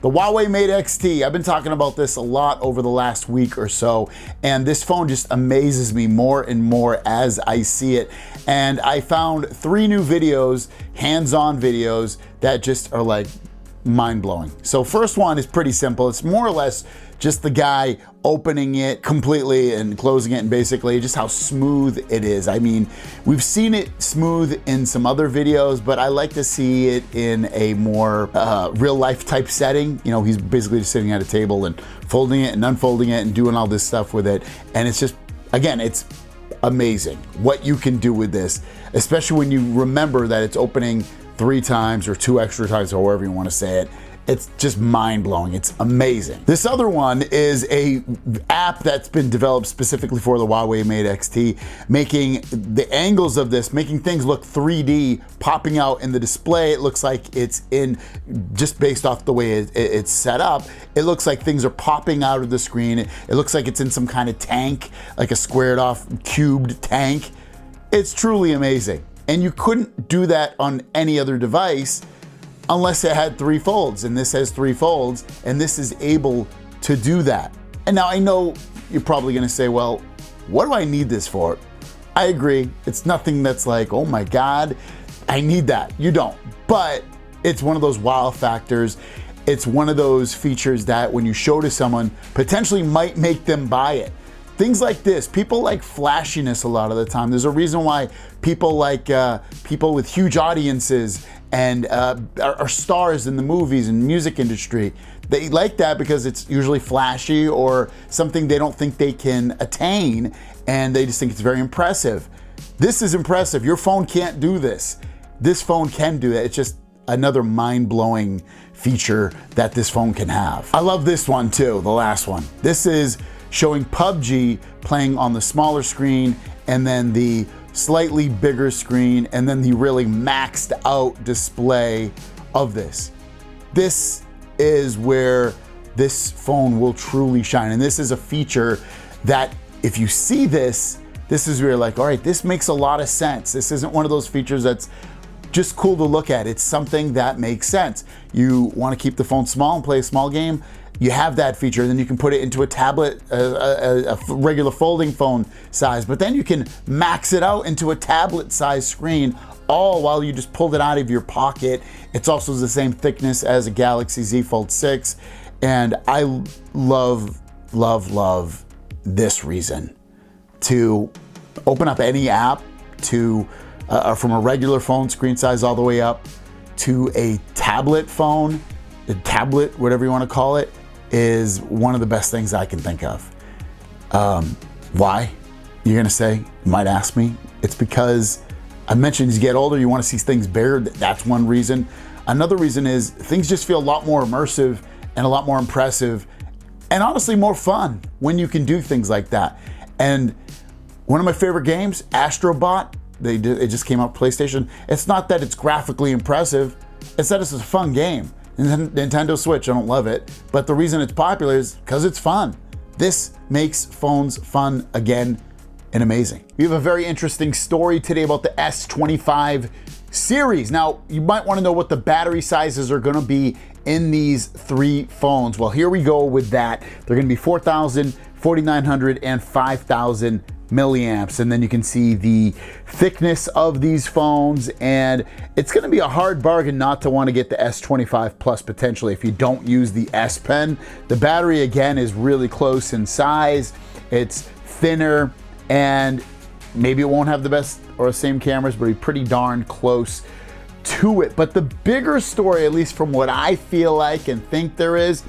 The Huawei Mate XT, I've been talking about this a lot over the last week or so, and this phone just amazes me more and more as I see it. And I found 3 new videos, hands-on videos, that just are like mind-blowing. So first one is pretty simple. It's more or less just the guy opening it completely and closing it, and basically just how smooth it is. I mean, we've seen it smooth in some other videos, but I like to see it in a more real life type setting. You know, he's basically just sitting at a table and folding it and unfolding it and doing all this stuff with it. And it's just, again, it's amazing what you can do with this, especially when you remember that it's opening 3 times or 2 extra times, or however you want to say it. It's just mind-blowing. It's amazing. This other one is a app that's been developed specifically for the Huawei Mate XT, making the angles of this, making things look 3D, popping out in the display. It looks like it's in, just based off the way it's set up, it looks like things are popping out of the screen. It looks like it's in some kind of tank, like a squared off cubed tank. It's truly amazing. And you couldn't do that on any other device unless it had 3 folds, and this has 3 folds, and this is able to do that. And now I know you're probably gonna say, well, what do I need this for? I agree, it's nothing that's like, oh my God, I need that. You don't, but it's one of those wow factors. It's one of those features that when you show to someone, potentially might make them buy it. Things like this, people like flashiness a lot of the time. There's a reason why people like people with huge audiences and are stars in the movies and music industry. They like that because it's usually flashy or something they don't think they can attain, and they just think it's very impressive. This is impressive. Your phone can't do this. This phone can do that. It's just another mind-blowing feature that this phone can have. I love this one too, the last one. This is showing PUBG playing on the smaller screen, and then the slightly bigger screen, and then the really maxed out display of this. This is where this phone will truly shine. And this is a feature that if you see this is where you're like, all right, this makes a lot of sense. This isn't one of those features that's just cool to look at. It's something that makes sense. You want to keep the phone small and play a small game, you have that feature. Then you can put it into a tablet, a regular folding phone size, but then you can max it out into a tablet size screen, all while you just pulled it out of your pocket. It's also the same thickness as a Galaxy Z Fold 6. And I love, love, love this reason to open up any app to from a regular phone screen size all the way up to a tablet phone, a tablet, whatever you want to call it, is one of the best things I can think of. Why? You're gonna say, you might ask me. It's because I mentioned as you get older, you want to see things bigger. That's one reason. Another reason is things just feel a lot more immersive and a lot more impressive, and honestly more fun when you can do things like that. And one of my favorite games, Astrobot, it just came out PlayStation. It's not that it's graphically impressive, it's that it's a fun game. Nintendo Switch, I don't love it, but the reason it's popular is because it's fun. This makes phones fun again and amazing. We have a very interesting story today about the S25 series. Now, you might want to know what the battery sizes are going to be in these 3 phones. Well, here we go with that. They're going to be 4,000, 4,900, and 5,000 milliamps, and then you can see the thickness of these phones, and it's going to be a hard bargain not to want to get the S25 Plus potentially if you don't use the S Pen. The battery again is really close in size, it's thinner, and maybe it won't have the best or the same cameras, but it's pretty darn close to it. But the bigger story, at least from what I feel like and think there is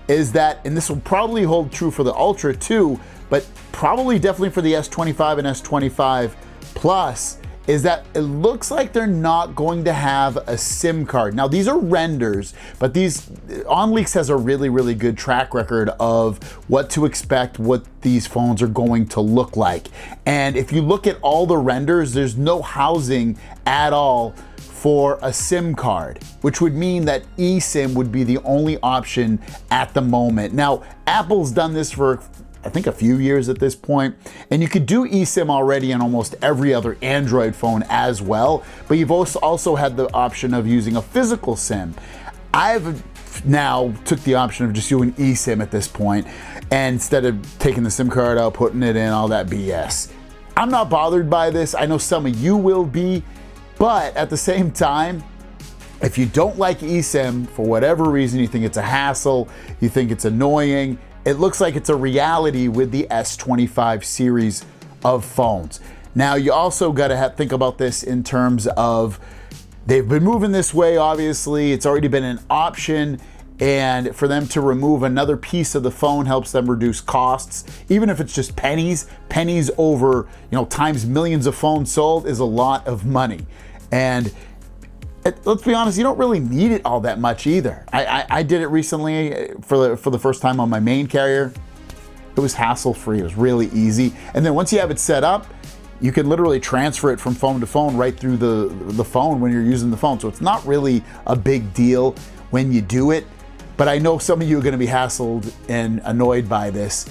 that, and this will probably hold true for the Ultra too, but probably definitely for the S25 and S25 Plus, is that it looks like they're not going to have a SIM card. Now, these are renders, but OnLeaks has a really, really good track record of what to expect, what these phones are going to look like. And if you look at all the renders, there's no housing at all for a SIM card, which would mean that eSIM would be the only option at the moment. Now, Apple's done this for I think a few years at this point, and you could do eSIM already on almost every other Android phone as well, but you've also had the option of using a physical SIM. I've now took the option of just doing eSIM at this point, and instead of taking the SIM card out, putting it in, all that BS. I'm not bothered by this. I know some of you will be, but at the same time, if you don't like eSIM for whatever reason, you think it's a hassle, you think it's annoying, it looks like it's a reality with the S25 series of phones. Now, you also got to think about this in terms of they've been moving this way, obviously. It's already been an option, and for them to remove another piece of the phone helps them reduce costs, even if it's just pennies. Pennies over, times millions of phones sold is a lot of money. And let's be honest, you don't really need it all that much either. I did it recently for the first time on my main carrier. It was hassle-free. It was really easy. And then once you have it set up, you can literally transfer it from phone to phone right through the phone when you're using the phone. So it's not really a big deal when you do it. But I know some of you are going to be hassled and annoyed by this.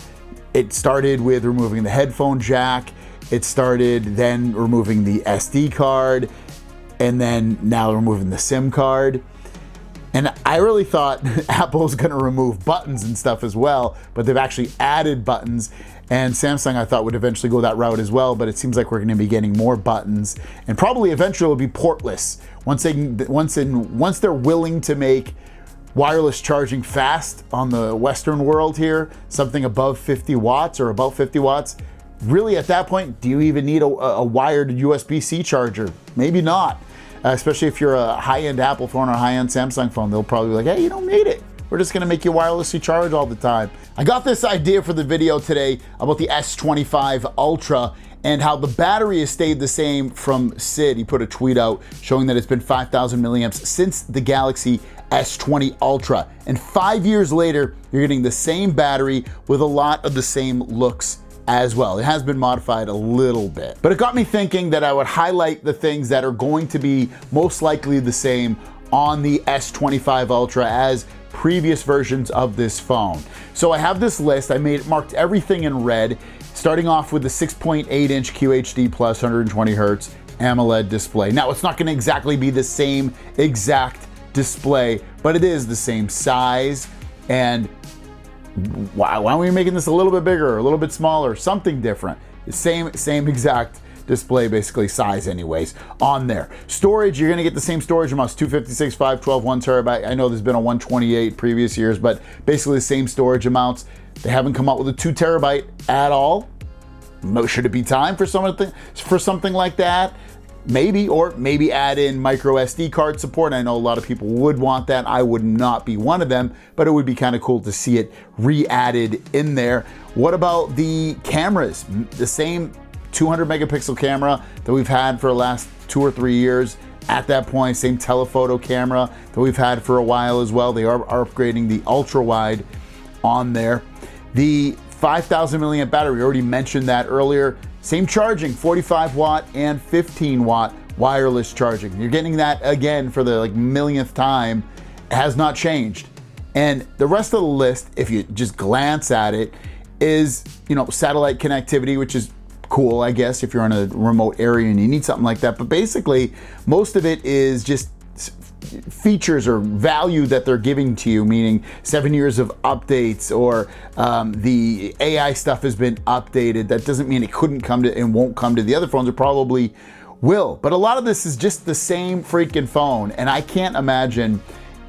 It started with removing the headphone jack. It started then removing the SD card, and then now removing the SIM card. And I really thought Apple's gonna remove buttons and stuff as well, but they've actually added buttons. And Samsung, I thought, would eventually go that route as well, but it seems like we're gonna be getting more buttons, and probably eventually it'll be portless. Once they're willing to make wireless charging fast on the Western world here, something above 50 watts or about 50 watts, really at that point, do you even need a wired USB-C charger? Maybe not. Especially if you're a high-end Apple phone or a high-end Samsung phone, they'll probably be like, hey, you don't need it. We're just gonna make you wirelessly charge all the time. I got this idea for the video today about the S25 Ultra and how the battery has stayed the same from Sid. He put a tweet out showing that it's been 5,000 milliamps since the Galaxy S20 Ultra. And 5 years later, you're getting the same battery with a lot of the same looks as well. It has been modified a little bit, but it got me thinking that I would highlight the things that are going to be most likely the same on the S25 Ultra as previous versions of this phone. So I have this list. I marked everything in red, starting off with the 6.8-inch QHD plus 120 hertz AMOLED display. Now, it's not going to exactly be the same exact display, but it is the same size. And why aren't we making this a little bit bigger, a little bit smaller, something different? The same exact display, basically size anyways, on there. Storage, you're gonna get the same storage amounts, 256, 512, 1 terabyte. I know there's been a 128 previous years, but basically the same storage amounts. They haven't come out with a 2 terabyte at all. Should it be time for something like that? Maybe, or maybe add in micro SD card support. I know a lot of people would want that. I would not be one of them, but it would be kind of cool to see it re-added in there. What about the cameras? The same 200 megapixel camera that we've had for the last 2 or 3 years. At that point, same telephoto camera that we've had for a while as well. They are upgrading the ultra wide on there. The 5,000 milliamp battery, we already mentioned that earlier. Same charging, 45 watt and 15 watt wireless charging. You're getting that again for the millionth time. It has not changed. And the rest of the list, if you just glance at it, is satellite connectivity, which is cool, I guess, if you're in a remote area and you need something like that. But basically, most of it is just features or value that they're giving to you, meaning 7 years of updates, or the AI stuff has been updated. That doesn't mean it couldn't come to and won't come to the other phones. It probably will. But a lot of this is just the same freaking phone, and I can't imagine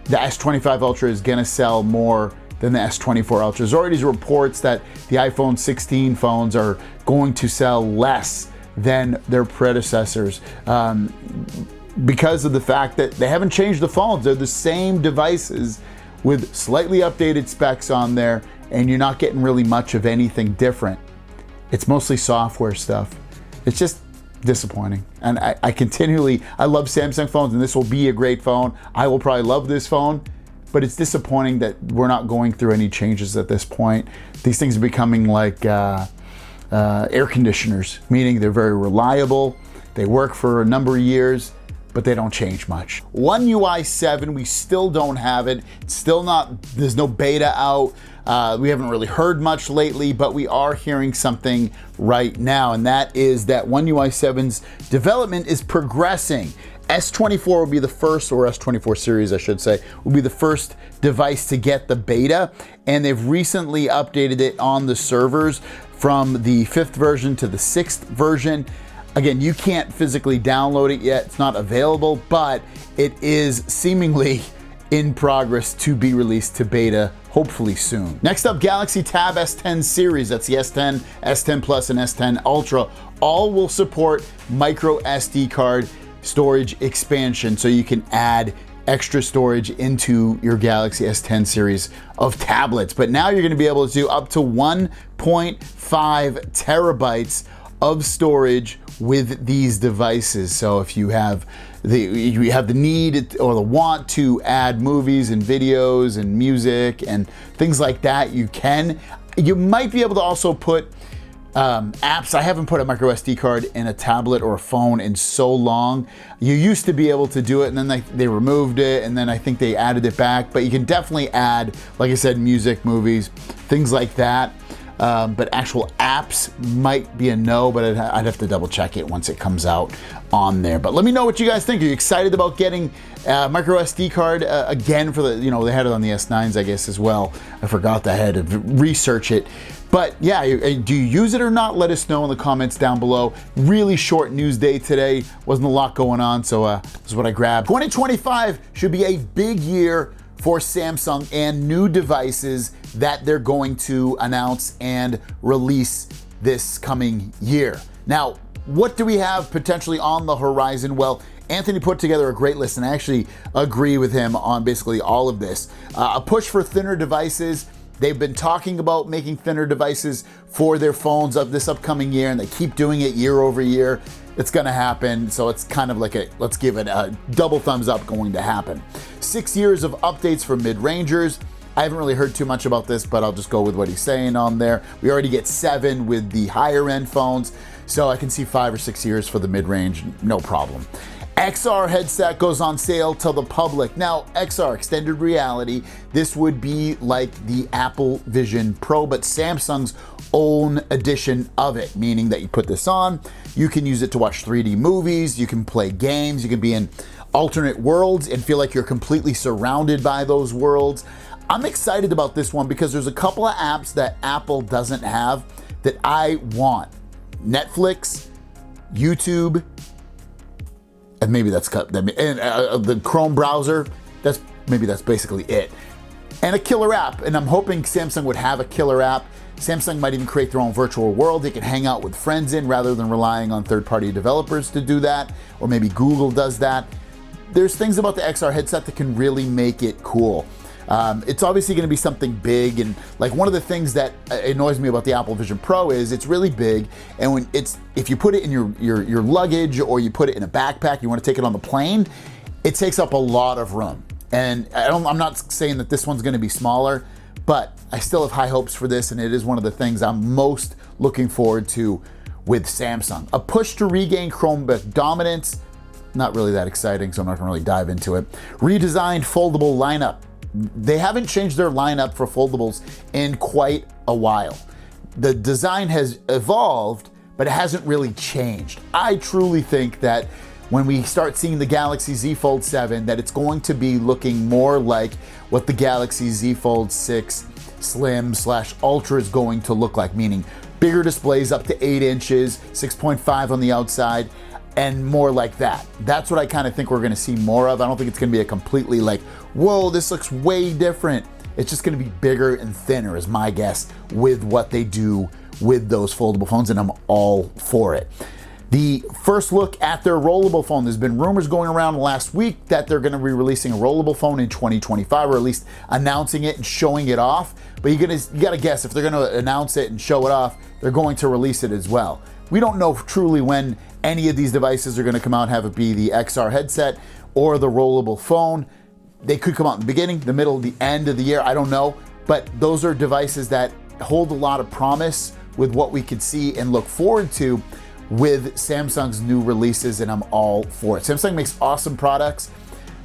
the S25 Ultra is gonna sell more than the S24 Ultra. There's already reports that the iPhone 16 phones are going to sell less than their predecessors, because of the fact that they haven't changed the phones. They're the same devices with slightly updated specs on there, and you're not getting really much of anything different. It's mostly software stuff. It's just disappointing. And I love Samsung phones, and this will be a great phone. I will probably love this phone, but it's disappointing that we're not going through any changes at this point. These things are becoming like air conditioners, meaning they're very reliable. They work for a number of years, but they don't change much. One UI 7, we still don't have it. It's still not, there's no beta out. We haven't really heard much lately, but we are hearing something right now, and that is that One UI 7's development is progressing. S24 will be the first, or S24 series I should say, will be the first device to get the beta, and they've recently updated it on the servers from the 5th version to the 6th version. Again, you can't physically download it yet, it's not available, but it is seemingly in progress to be released to beta, hopefully soon. Next up, Galaxy Tab S10 series. That's the S10, S10 Plus, and S10 Ultra. All will support micro SD card storage expansion, so you can add extra storage into your Galaxy S10 series of tablets. But now you're gonna be able to do up to 1.5 terabytes of storage with these devices. So if you have the need or the want to add movies and videos and music and things like that, you can. You might be able to also put apps. I haven't put a micro SD card in a tablet or a phone in so long. You used to be able to do it, and then they removed it, and then I think they added it back. But you can definitely add, like I said, music, movies, things like that. But actual apps might be a no, but I'd have to double check it once it comes out on there. But let me know what you guys think. Are you excited about getting a micro SD card again for the, they had it on the S9s, I guess, as well. I forgot that I had to research it. But yeah, do you use it or not? Let us know in the comments down below. Really short news day today. Wasn't a lot going on, so this is what I grabbed. 2025 should be a big year for Samsung and new devices that they're going to announce and release this coming year. Now, what do we have potentially on the horizon? Well, Anthony put together a great list, and I actually agree with him on basically all of this. A push for thinner devices. They've been talking about making thinner devices for their phones of this upcoming year, and they keep doing it year over year. It's gonna happen, so it's kind of like let's give it a double thumbs up, going to happen. 6 years of updates for mid-rangers. I haven't really heard too much about this, but I'll just go with what he's saying on there. We already get 7 with the higher end phones, so I can see 5 or 6 years for the mid-range, no problem. XR headset goes on sale to the public. Now, XR, extended reality, this would be like the Apple Vision Pro, but Samsung's own edition of it, meaning that you put this on, you can use it to watch 3D movies, you can play games, you can be in alternate worlds and feel like you're completely surrounded by those worlds. I'm excited about this one because there's a couple of apps that Apple doesn't have that I want. Netflix, YouTube, and maybe that's cut. And the Chrome browser. That's basically it. And a killer app. And I'm hoping Samsung would have a killer app. Samsung might even create their own virtual world they can hang out with friends in, rather than relying on third-party developers to do that. Or maybe Google does that. There's things about the XR headset that can really make it cool. It's obviously going to be something big, and like one of the things that annoys me about the Apple Vision Pro is it's really big, and if you put it in your luggage or you put it in a backpack, you want to take it on the plane, it takes up a lot of room. And I'm not saying that this one's going to be smaller, but I still have high hopes for this, and it is one of the things I'm most looking forward to with Samsung. A push to regain Chromebook dominance. Not really that exciting, so I'm not going to really dive into it. Redesigned foldable lineup. They haven't changed their lineup for foldables in quite a while. The design has evolved, but it hasn't really changed. I truly think that when we start seeing the Galaxy Z Fold 7, that it's going to be looking more like what the Galaxy Z Fold 6 Slim / Ultra is going to look like, meaning bigger displays up to 8 inches, 6.5 on the outside, and more like that. That's what I kind of think we're gonna see more of. I don't think it's gonna be a completely like, whoa, this looks way different. It's just gonna be bigger and thinner is my guess with what they do with those foldable phones, and I'm all for it. The first look at their rollable phone. There's been rumors going around last week that they're gonna be releasing a rollable phone in 2025, or at least announcing it and showing it off. But you gotta guess, if they're gonna announce it and show it off, they're going to release it as well. We don't know truly when any of these devices are gonna come out and have it be the XR headset or the rollable phone. They could come out in the beginning, the middle, the end of the year, I don't know. But those are devices that hold a lot of promise with what we could see and look forward to with Samsung's new releases, and I'm all for it. Samsung makes awesome products.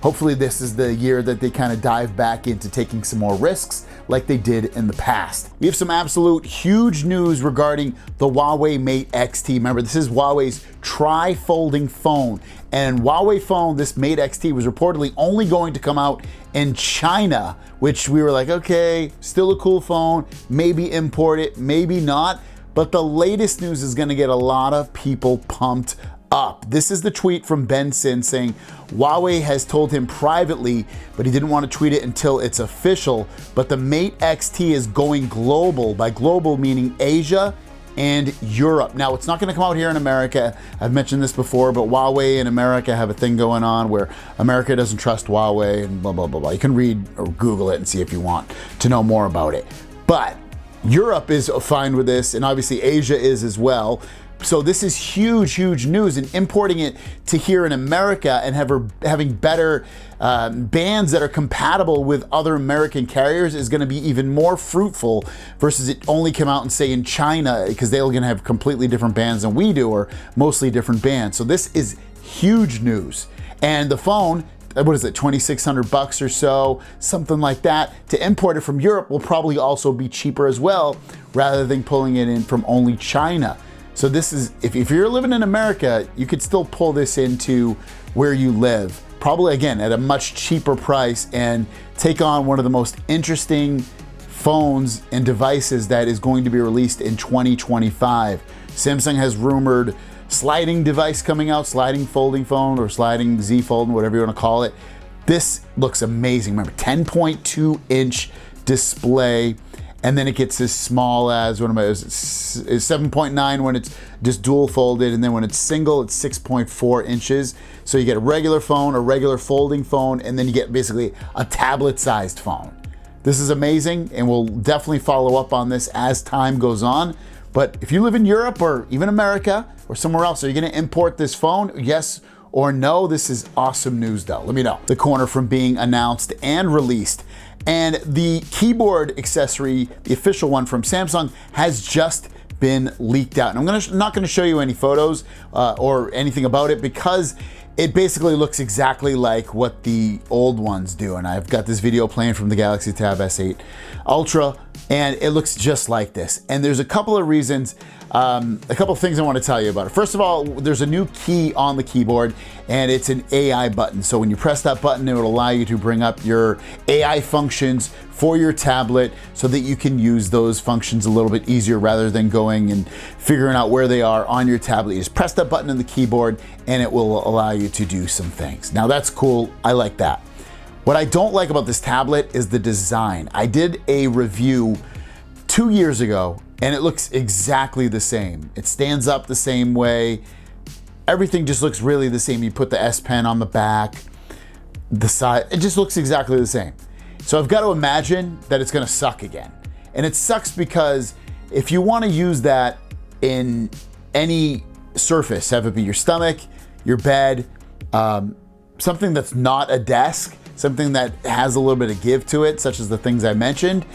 Hopefully this is the year that they kind of dive back into taking some more risks like they did in the past. We have some absolute huge news regarding the Huawei Mate XT. Remember, this is Huawei's tri-folding phone, And Huawei phone, this Mate XT, was reportedly only going to come out in China, which we were like, okay, still a cool phone, maybe import it, maybe not. But the latest news is gonna get a lot of people pumped up. This is the tweet from Ben Sin saying Huawei has told him privately, but he didn't want to tweet it until it's official, but the Mate XT is going global. By global meaning Asia and Europe. Now, it's not going to come out here in America. I've mentioned this before, but Huawei and America have a thing going on where America doesn't trust Huawei and blah, blah, blah, blah. You can read or Google it and see if you want to know more about it. But Europe is fine with this, and obviously Asia is as well. So this is huge, huge news, and importing it to here in America and having better bands that are compatible with other American carriers is gonna be even more fruitful versus it only come out and say in China, because they're gonna have completely different bands than we do, or mostly different bands. So this is huge news. And the phone, what is it, 2,600 bucks or so, something like that. To import it from Europe will probably also be cheaper as well, rather than pulling it in from only China. So this is, if you're living in America, you could still pull this into where you live, probably again at a much cheaper price, and take on one of the most interesting phones and devices that is going to be released in 2025. Samsung has rumored sliding device coming out, sliding folding phone, or sliding Z Fold, whatever you want to call it. This looks amazing. Remember, 10.2 inch display. And then it gets as small as, what am I, is 7.9 when it's just dual folded, and then when it's single, it's 6.4 inches. So you get a regular phone, a regular folding phone, and then you get basically a tablet-sized phone. This is amazing, and we'll definitely follow up on this as time goes on. But if you live in Europe or even America or somewhere else, are you gonna import this phone? Yes or no? This is awesome news though. Let me know. The corner from being announced and released. And the keyboard accessory, the official one from Samsung, has just been leaked out. And I'm not gonna show you any photos or anything about it, because it basically looks exactly like what the old ones do. And I've got this video playing from the Galaxy Tab S8 Ultra, and it looks just like this. And there's a couple of reasons, a couple of things I want to tell you about it. First of all, there's a new key on the keyboard, and it's an AI button. So when you press that button, it will allow you to bring up your AI functions for your tablet so that you can use those functions a little bit easier rather than going and figuring out where they are on your tablet. You just press that button on the keyboard and it will allow you to do some things. Now that's cool, I like that. What I don't like about this tablet is the design. I did a review 2 years ago and it looks exactly the same. It stands up the same way. Everything just looks really the same. You put the S Pen on the back, the side, it just looks exactly the same. So I've got to imagine that it's gonna suck again. And it sucks because if you wanna use that in any surface, have it be your stomach, your bed, something that's not a desk, something that has a little bit of give to it, such as the things I mentioned,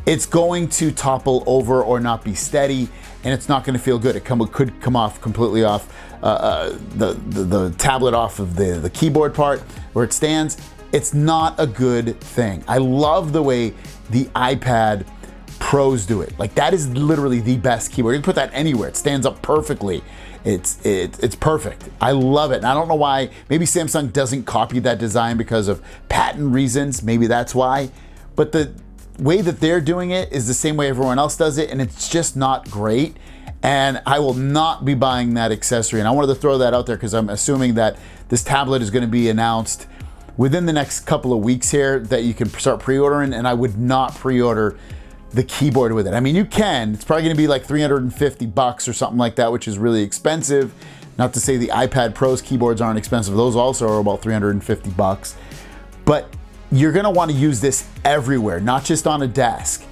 it's going to topple over or not be steady, and it's not gonna feel good. It could come off completely off the tablet off of the keyboard part where it stands. It's not a good thing. I love the way the iPad Pros do it. Like, that is literally the best keyboard. You can put that anywhere. It stands up perfectly. It's perfect. I love it. And I don't know why. Maybe Samsung doesn't copy that design because of patent reasons. Maybe that's why. But the way that they're doing it is the same way everyone else does it, and it's just not great. And I will not be buying that accessory. And I wanted to throw that out there because I'm assuming that this tablet is going to be announced within the next couple of weeks here, that you can start pre-ordering, and I would not pre-order the keyboard with it. I mean, you can, it's probably gonna be like 350 bucks or something like that, which is really expensive. Not to say the iPad Pro's keyboards aren't expensive. Those also are about 350 bucks. But you're gonna wanna use this everywhere, not just on a desk.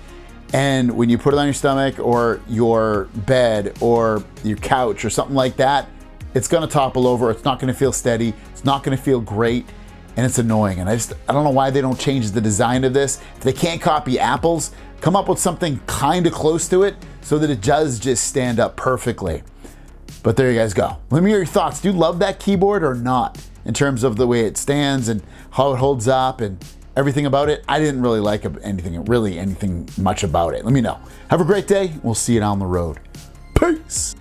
And when you put it on your stomach or your bed or your couch or something like that, it's gonna topple over. It's not gonna feel steady. It's not gonna feel great. And it's annoying. And I don't know why they don't change the design of this. If they can't copy Apple's, come up with something kind of close to it so that it does just stand up perfectly. But there you guys go. Let me hear your thoughts. Do you love that keyboard or not? In terms of the way it stands and how it holds up and everything about it. I didn't really like anything much about it. Let me know. Have a great day. We'll see you down the road. Peace.